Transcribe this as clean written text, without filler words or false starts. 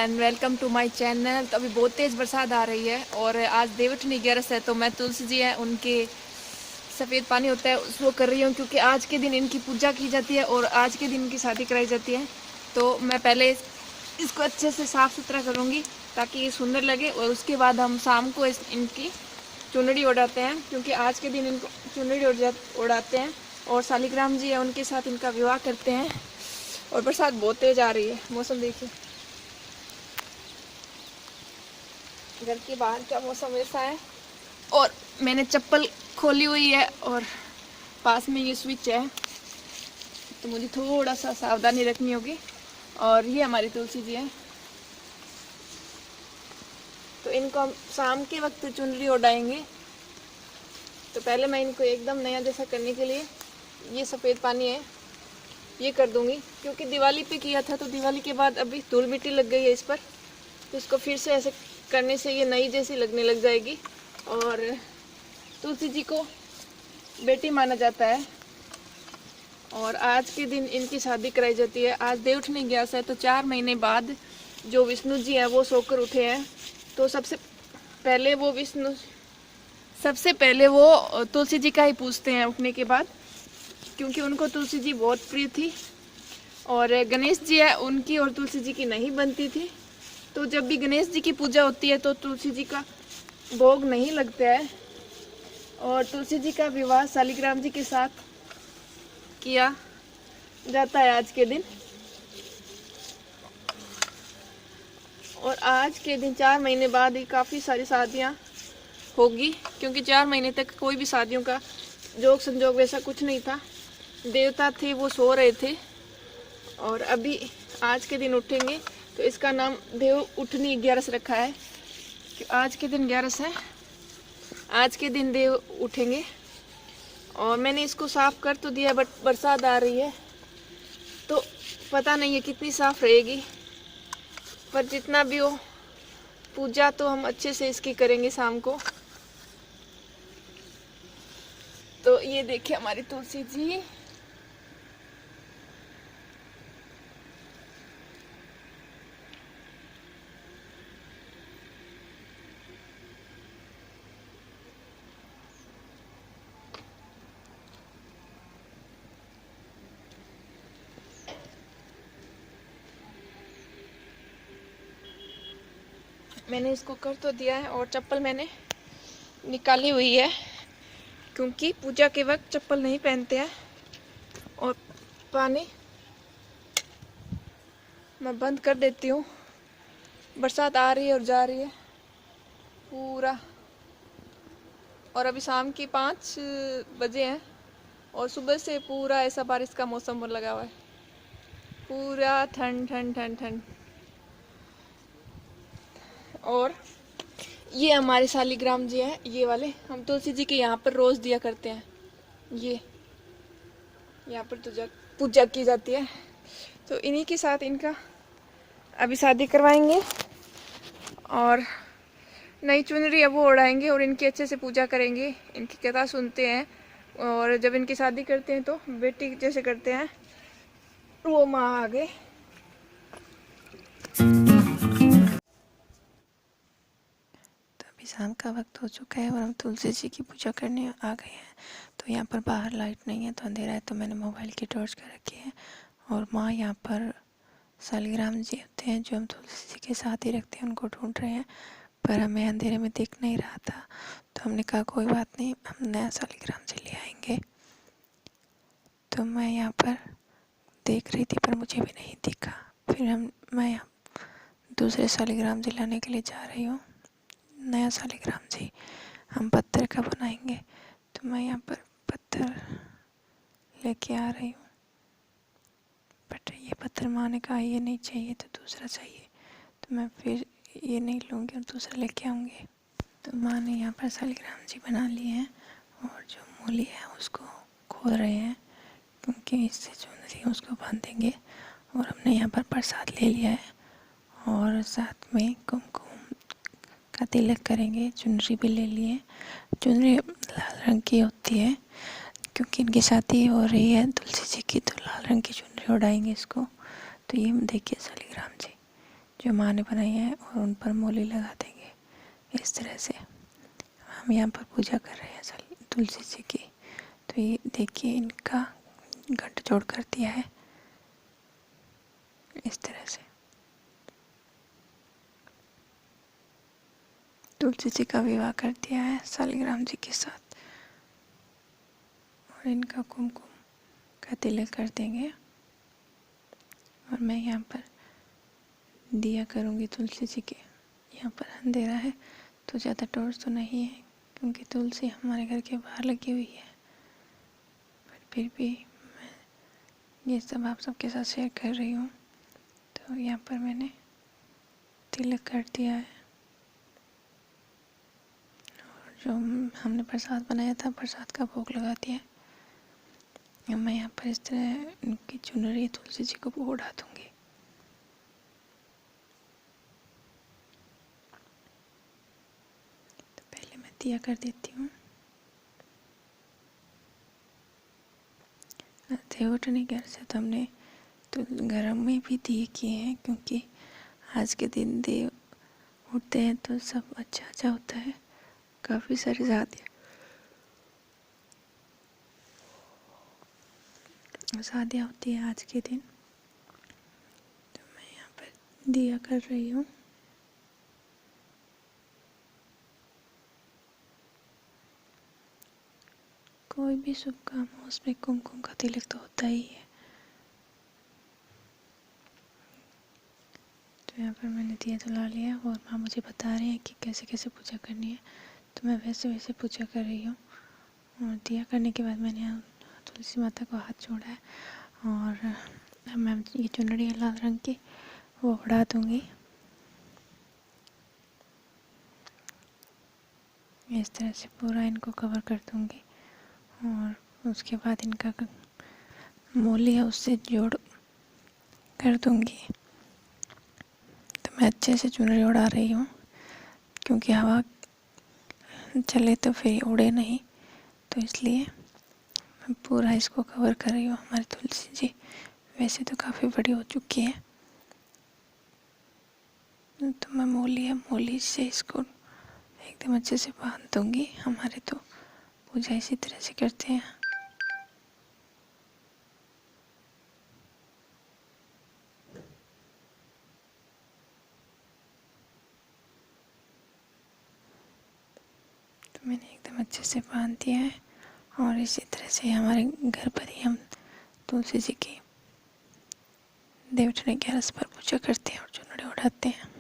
And welcome to my channel. तो अभी बहुत तेज़ बरसात आ रही है और आज देवउठनी 11 है, तो मैं तुलसी जी है उनके सफ़ेद पानी होता है उसको कर रही हूँ, क्योंकि आज के दिन इनकी पूजा की जाती है और आज के दिन इनकी शादी कराई जाती है। तो मैं पहले इसको अच्छे से साफ़ सुथरा करूँगी ताकि ये सुंदर लगे, और उसके बाद हम शाम को इनकी चुनरी उड़ाते हैं, क्योंकि आज के दिन इनको चुनरी उड़ाते हैं और शालिग्राम जी है उनके साथ इनका विवाह करते हैं। और बरसात बहुत तेज आ रही है, मौसम देखिए, घर के बाहर का मौसम ऐसा है। और मैंने चप्पल खोली हुई है और पास में ये स्विच है, तो मुझे थोड़ा सा सावधानी रखनी होगी। और ये हमारी तुलसी जी है, तो इनको हम शाम के वक्त चुनरी उड़ाएंगे। तो पहले मैं इनको एकदम नया जैसा करने के लिए ये सफ़ेद पानी है ये कर दूंगी, क्योंकि दिवाली पे किया था, तो दिवाली के बाद अभी धूल मिट्टी लग गई है इस पर, तो इसको फिर से ऐसे करने से ये नई जैसी लगने लग जाएगी। और तुलसी जी को बेटी माना जाता है और आज के दिन इनकी शादी कराई जाती है। आज देवउठनी 11 है, तो 4 महीने बाद जो विष्णु जी हैं वो सोकर उठे हैं, तो सबसे पहले वो तुलसी जी का ही पूजते हैं उठने के बाद, क्योंकि उनको तुलसी जी बहुत प्रिय थी। और गणेश जी है उनकी और तुलसी जी की नहीं बनती थी, तो जब भी गणेश जी की पूजा होती है तो तुलसी जी का भोग नहीं लगता है। और तुलसी जी का विवाह शालिग्राम जी के साथ किया जाता है आज के दिन। और आज के दिन 4 महीने बाद ही काफ़ी सारी शादियां होगी, क्योंकि 4 महीने तक कोई भी शादियों का जोग संजोग वैसा कुछ नहीं था। देवता थे वो सो रहे थे और अभी आज के दिन उठेंगे, तो इसका नाम देवउठनी 11 रखा है कि आज के दिन 11 है, आज के दिन देव उठेंगे। और मैंने इसको साफ़ कर तो दिया, बट बरसात आ रही है तो पता नहीं है कितनी साफ़ रहेगी, पर जितना भी हो पूजा तो हम अच्छे से इसकी करेंगे शाम को। तो ये देखिए हमारी तुलसी जी, मैंने इसको कर तो दिया है और चप्पल मैंने निकाली हुई है, क्योंकि पूजा के वक्त चप्पल नहीं पहनते हैं। और पानी मैं बंद कर देती हूँ, बरसात आ रही है और जा रही है पूरा। और अभी शाम की 5 बजे हैं और सुबह से पूरा ऐसा बारिश का मौसम लगा हुआ है, पूरा ठंड ठंड ठंड ठंड। और ये हमारे शालिग्राम जी हैं, ये वाले हम तुलसी जी के यहाँ पर रोज़ दिया करते हैं। ये यहाँ पर तो पूजा की जाती है, तो इन्हीं के साथ इनका अभी शादी करवाएंगे और नई चुनरी है वो उड़ाएंगे और इनकी अच्छे से पूजा करेंगे, इनकी कथा सुनते हैं। और जब इनकी शादी करते हैं तो बेटी जैसे करते हैं, वो माँ आगे। तो अभी शाम का वक्त हो चुका है और हम तुलसी जी की पूजा करने आ गए हैं। तो यहाँ पर बाहर लाइट नहीं है तो अंधेरा है, तो मैंने मोबाइल की टॉर्च कर रखी है। और माँ यहाँ पर शालिग्राम जी होते हैं जो हम तुलसी जी के साथ ही रखते हैं, उनको ढूंढ रहे हैं, पर हमें अंधेरे में दिख नहीं रहा था। तो हमने कहा कोई बात नहीं, हम नया शालिग्राम जी ले आएंगे। तो मैं यहाँ पर देख रही थी पर मुझे भी नहीं दिखा। फिर मैं यहाँ दूसरे शालिग्राम जी लाने के लिए जा रही हूँ। नया शालिग्राम जी हम पत्थर का बनाएंगे, तो मैं यहाँ पर पत्थर लेके आ रही हूँ, बट ये पत्थर माँ ने कहा ये नहीं चाहिए तो दूसरा चाहिए, तो मैं फिर ये नहीं लूँगी और दूसरा लेके आऊँगी। तो माँ ने यहाँ पर शालिग्राम जी बना लिए हैं और जो मूली है उसको खोद रहे हैं, क्योंकि इससे जो नदी है उसको बांधेंगे। और हमने यहाँ पर प्रसाद ले लिया है और साथ में कुमकुम का तिलक करेंगे। चुनरी भी ले लिए, चुनरी लाल रंग की होती है, क्योंकि इनकी शादी हो रही है तुलसी जी की, तो लाल रंग की चुनरी उड़ाएंगे इसको। तो ये देखिए शालिग्राम जी जो माँ ने बनाई है और उन पर मोली लगा देंगे। इस तरह से हम यहाँ पर पूजा कर रहे हैं तुलसी जी की। तो ये देखिए इनका गठजोड़ कर दिया है इस तरह से। तुलसी जी का विवाह कर दिया है शालिग्राम जी के साथ। और इनका कुमकुम का तिलक कर देंगे। और मैं यहाँ पर दिया करूँगी तुलसी जी के। यहाँ पर अंधेरा है तो ज़्यादा टॉर्च तो नहीं है क्योंकि तुलसी हमारे घर के बाहर लगी हुई है, पर फिर भी मैं ये सब आप सबके साथ शेयर कर रही हूँ। तो यहाँ पर मैंने तिलक कर दिया है। और जो हमने प्रसाद बनाया था, प्रसाद का भोग लगा दिया है। मैं यहाँ पर इस तरह इनकी चुनरी तुलसी जी को उड़ा दूँगी। तो पहले मैं दिया कर देती हूँ। देवउठनी घर से तो हमने तो घर में भी दिए किए हैं, क्योंकि आज के दिन देव उठते हैं तो सब अच्छा अच्छा होता है। काफ़ी सारी शादियाँ होती है आज के दिन। तो मैं यहाँ पर दिया कर रही हूँ। कोई भी शुभ काम हो उसमें कुमकुम का तिलक तो होता ही है। तो यहाँ पर मैंने दिया जला लिया और माँ मुझे बता रहे हैं कि कैसे कैसे पूजा करनी है। तो मैं वैसे वैसे पूजा कर रही हूँ। और दिया करने के बाद मैंने तुलसी माता को हाथ जोड़ा है। और मैं ये चुनरी है लाल रंग की, वो उड़ा दूँगी। इस तरह से पूरा इनको कवर कर दूँगी। और उसके बाद इनका मोली है उससे जोड़ कर दूँगी। तो मैं अच्छे से चुनरी उड़ा रही हूँ, क्योंकि हवा चले तो फिर उड़े नहीं, तो इसलिए मैं पूरा इसको कवर कर रही हूँ। हमारी तुलसी जी वैसे तो काफ़ी बड़ी हो चुकी है। तो मैं मोली से इसको एकदम अच्छे से बांध दूँगी। हमारे तो पूजा इसी तरह से करते हैं। तो मैंने एकदम अच्छे से बांध दिया है। और इसी तरह से हमारे घर पर ही हम तुलसी जी की देवउठनी ग्यारस पर पूजा करते हैं और चुनरी उड़ाते हैं।